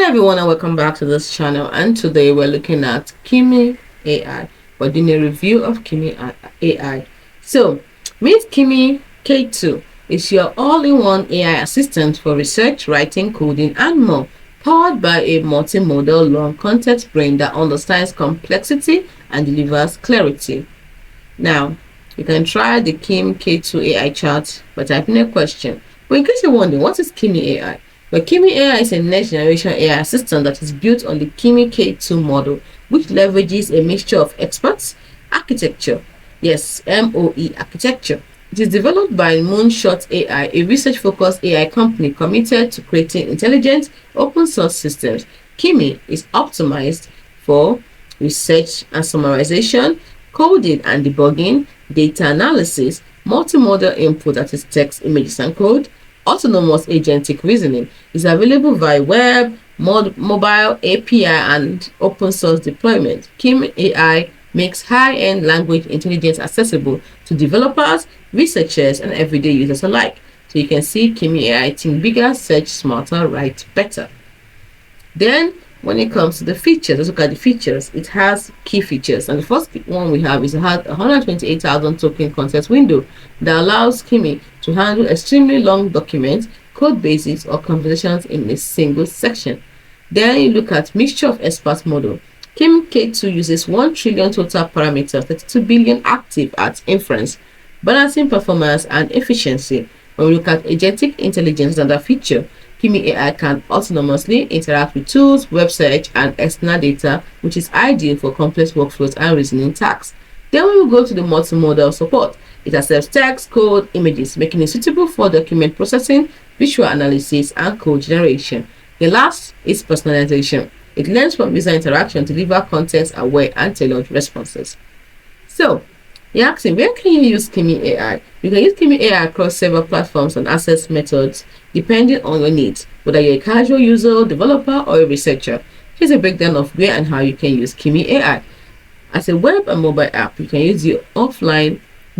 Hello everyone and welcome back to this channel, and today we're looking at Kimi AI. We're doing a review of Kimi AI. So meet Kimi K2 is your all-in-one AI assistant for research, writing, coding and more, powered by a multimodal long context brain that understands complexity and delivers clarity. Now you can try the Kimi K2 AI chat by typing a question. But in case you're wondering, what is Kimi AI? But Kimi AI is a next generation AI assistant that is built on the Kimi K2 model, which leverages a mixture of experts, architecture, yes, MOE architecture. It is developed by Moonshot AI, a research-focused AI company committed to creating intelligent, open-source systems. Kimi is optimized for research and summarization, coding and debugging, data analysis, multimodal input, that is text, images and code, autonomous agentic reasoning. Is available via web, mobile, API and open source deployment. Kimi AI makes high-end language intelligence accessible to developers, researchers and everyday users alike. So you can see Kimi AI: think bigger, search smarter, write better. Then when it comes to the features, let's look at the features. It has key features, and the first one we have is it has 128,000 token context window that allows Kimi to handle extremely long documents, code bases or conversations in a single section. Then you look at mixture of experts model. Kimi K2 uses 1 trillion total parameters, 32 billion active at inference, balancing performance and efficiency. When we look at agentic intelligence, another feature, Kimi AI can autonomously interact with tools, web search, and external data, which is ideal for complex workflows and reasoning tasks. Then we will go to the multimodal support. It accepts text, code, images, making it suitable for document processing, visual analysis, and code generation. The last is personalization. It learns from user interaction to deliver context-aware and tailored responses. So, you're asking, where can you use Kimi AI? You can use Kimi AI across several platforms and access methods depending on your needs, whether you're a casual user, developer, or a researcher. Here's a breakdown of where and how you can use Kimi AI. As a web and mobile app, you can use the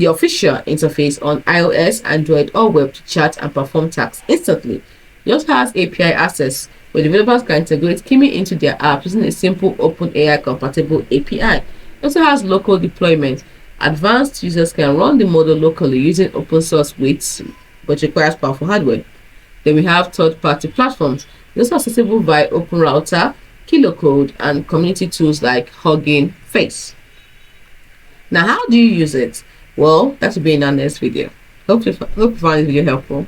official interface on iOS, Android, or web to chat and perform tasks instantly. It also has API access, where developers can integrate Kimi into their app using a simple OpenAI compatible API. It also has local deployment. Advanced users can run the model locally using open source weights, but requires powerful hardware. Then we have third-party platforms. These are accessible via OpenRouter, KiloCode, and community tools like Hugging Face. Now, how do you use it? Well, that will be in our next video. Hope you found this video helpful.